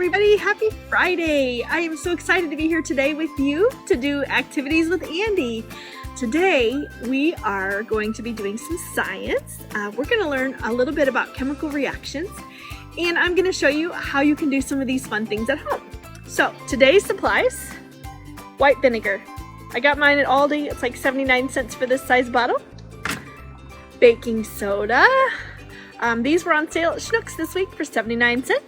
everybody, happy Friday. I am so excited to be here today with you to do activities with Andy. Today we are going to be doing some science. We're going to learn a little bit about chemical reactions, and I'm going to show you how you can do some of these fun things at home. So today's supplies: white vinegar. I got mine at Aldi. It's like 79 cents for this size bottle. Baking soda. These were on sale at Schnucks this week for 79 cents.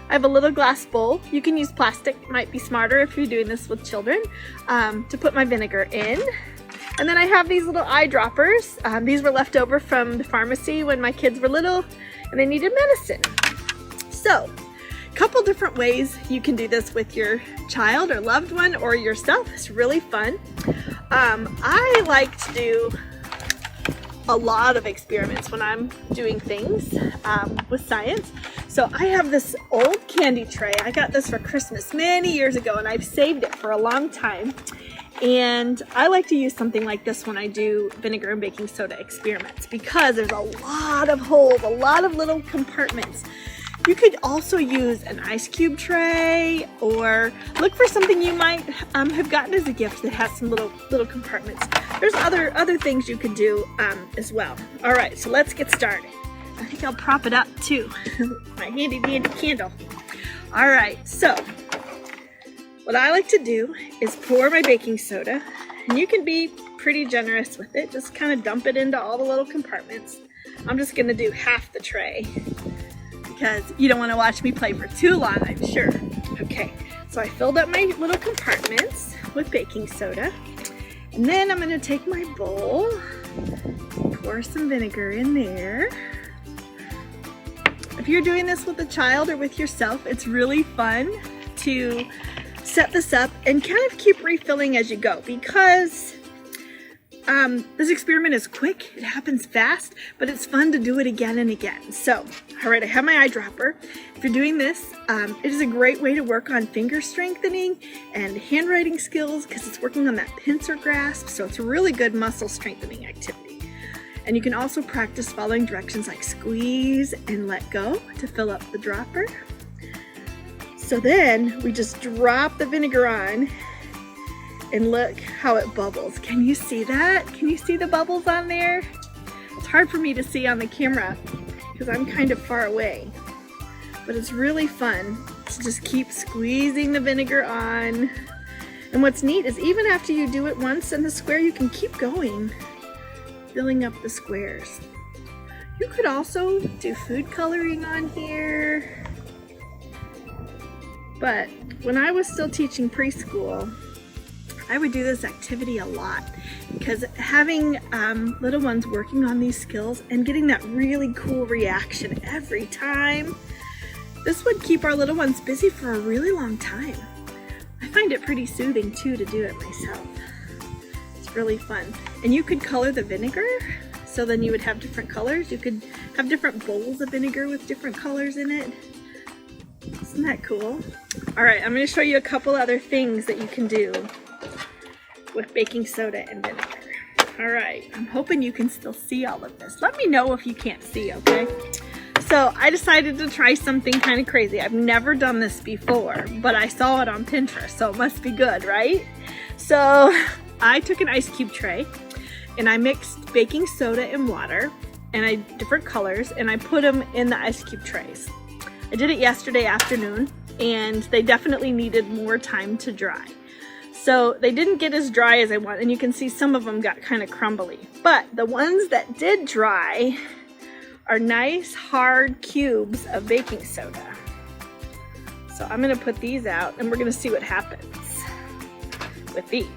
I have a little glass bowl. You can use plastic, might be smarter if you're doing this with children, to put my vinegar in. And then I have these little eyedroppers. These were left over from the pharmacy when my kids were little and they needed medicine. So, a couple different ways you can do this with your child or loved one or yourself. It's really fun. I like to do a lot of experiments when I'm doing things with science. So I have this old candy tray. I got this for Christmas many years ago and I've saved it for a long time. And I like to use something like this when I do vinegar and baking soda experiments because there's a lot of holes, a lot of little compartments. You could also use an ice cube tray or look for something you might have gotten as a gift that has some little compartments. There's other things you could do as well. All right, so let's get started. I think I'll prop it up too. My handy dandy candle. All right, so what I like to do is pour my baking soda, and you can be pretty generous with it. Just kind of dump it into all the little compartments. I'm just gonna do half the tray, because you don't want to watch me play for too long, I'm sure. Okay, so I filled up my little compartments with baking soda, and then I'm going to take my bowl, pour some vinegar in there. If you're doing this with a child or with yourself, it's really fun to set this up and kind of keep refilling as you go, because this experiment is quick, it happens fast, but it's fun to do it again and again. So, all right, I have my eyedropper. If you're doing this, it is a great way to work on finger strengthening and handwriting skills because it's working on that pincer grasp, so it's a really good muscle strengthening activity. And you can also practice following directions like squeeze and let go to fill up the dropper. So then we just drop the vinegar on, and look how it bubbles. Can you see that? Can you see the bubbles on there? It's hard for me to see on the camera because I'm kind of far away. But it's really fun to just keep squeezing the vinegar on. And what's neat is even after you do it once in the square, you can keep going, filling up the squares. You could also do food coloring on here. But when I was still teaching preschool, I would do this activity a lot because having little ones working on these skills and getting that really cool reaction every time, this would keep our little ones busy for a really long time. I find it pretty soothing too to do it myself. It's really fun. And you could color the vinegar, so then you would have different colors. You could have different bowls of vinegar with different colors in it. Isn't that cool? All right, I'm going to show you a couple other things that you can do with baking soda and vinegar. All right, I'm hoping you can still see all of this. Let me know if you can't see, okay? So I decided to try something kind of crazy. I've never done this before, but I saw it on Pinterest, so it must be good, right? So I took an ice cube tray and I mixed baking soda and water and different colors, and I put them in the ice cube trays. I did it yesterday afternoon, and they definitely needed more time to dry. So they didn't get as dry as I want, and you can see some of them got kind of crumbly. But the ones that did dry are nice hard cubes of baking soda. So I'm gonna put these out and we're gonna see what happens with these.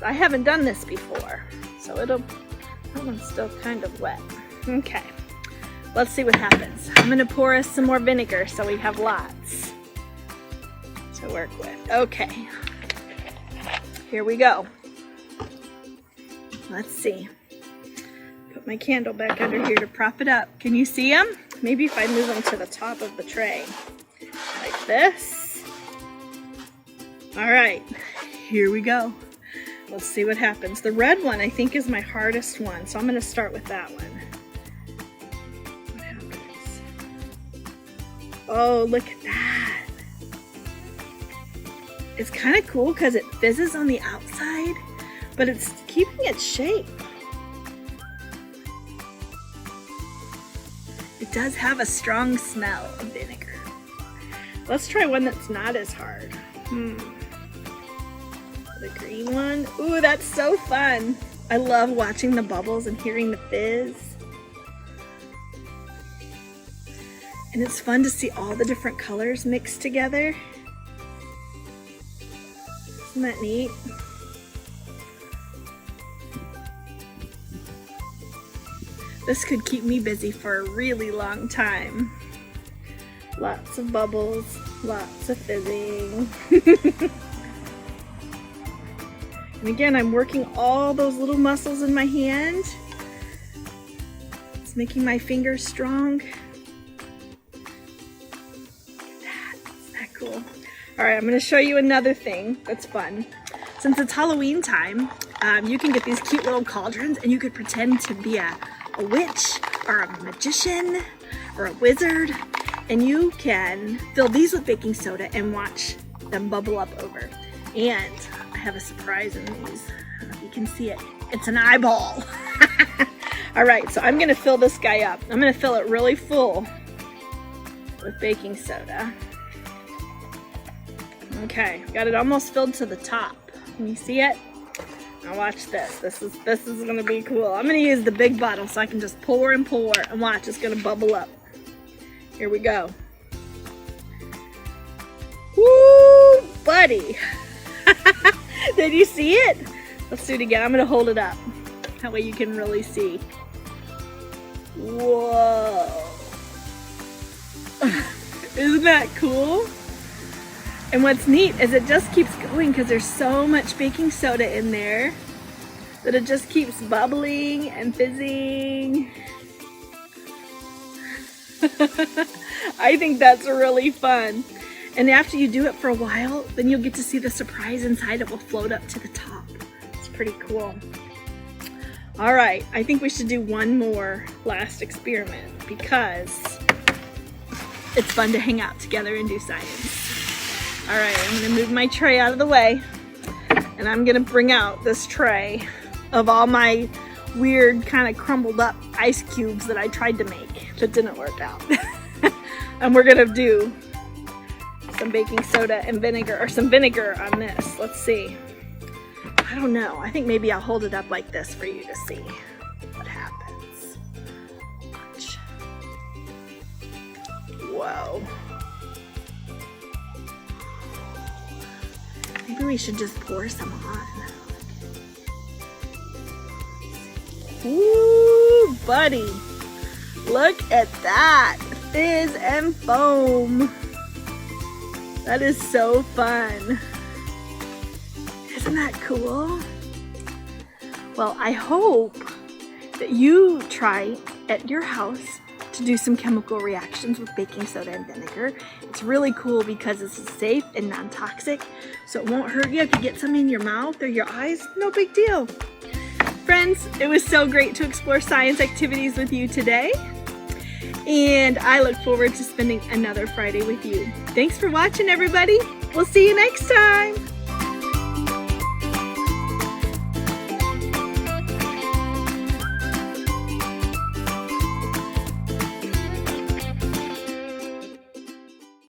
I haven't done this before, so that one's still kind of wet. Okay, let's see what happens. I'm gonna pour us some more vinegar so we have lots to work with. Okay. Here we go. Let's see. Put my candle back under here to prop it up. Can you see them? Maybe if I move them to the top of the tray. Like this. All right, here we go. Let's see what happens. The red one I think is my hardest one, so I'm gonna start with that one. What happens? Oh, look at that. It's kind of cool because it fizzes on the outside, but it's keeping its shape. It does have a strong smell of vinegar. Let's try one that's not as hard. The green one. Ooh, that's so fun. I love watching the bubbles and hearing the fizz. And it's fun to see all the different colors mixed together. Isn't that neat? This could keep me busy for a really long time. Lots of bubbles, lots of fizzing. And again, I'm working all those little muscles in my hand. It's making my fingers strong. Look at that. Isn't that cool? All right, I'm going to show you another thing that's fun. Since it's Halloween time, you can get these cute little cauldrons and you could pretend to be a witch or a magician or a wizard, and you can fill these with baking soda and watch them bubble up over. And I have a surprise in these. I don't know if you can see it. It's an eyeball. All right, so I'm gonna fill this guy up. I'm gonna fill it really full with baking soda. Okay, got it almost filled to the top. Can you see it? Now watch this. This is gonna be cool. I'm gonna use the big bottle so I can just pour and watch. It's gonna bubble up. Here we go. Woo, buddy. Did you see it? Let's do it again. I'm gonna hold it up. That way you can really see. Whoa. Isn't that cool? And what's neat is it just keeps going because there's so much baking soda in there that it just keeps bubbling and fizzing. I think that's really fun. And after you do it for a while, then you'll get to see the surprise inside. It will float up to the top. It's pretty cool. All right, I think we should do one more last experiment because it's fun to hang out together and do science. All right, I'm gonna move my tray out of the way and I'm gonna bring out this tray of all my weird kind of crumbled up ice cubes that I tried to make that didn't work out. And we're gonna do some baking soda and vinegar, or some vinegar on this. Let's see. I don't know. I think maybe I'll hold it up like this for you to see what happens. Watch. Whoa. Maybe we should just pour some on. Ooh, buddy. Look at that. Fizz and foam. That is so fun. Isn't that cool? Well, I hope that you try at your house to do some chemical reactions with baking soda and vinegar. It's really cool because it's safe and non-toxic, so it won't hurt you if you get some in your mouth or your eyes. No big deal. Friends, it was so great to explore science activities with you today. And I look forward to spending another Friday with you. Thanks for watching, everybody. We'll see you next time.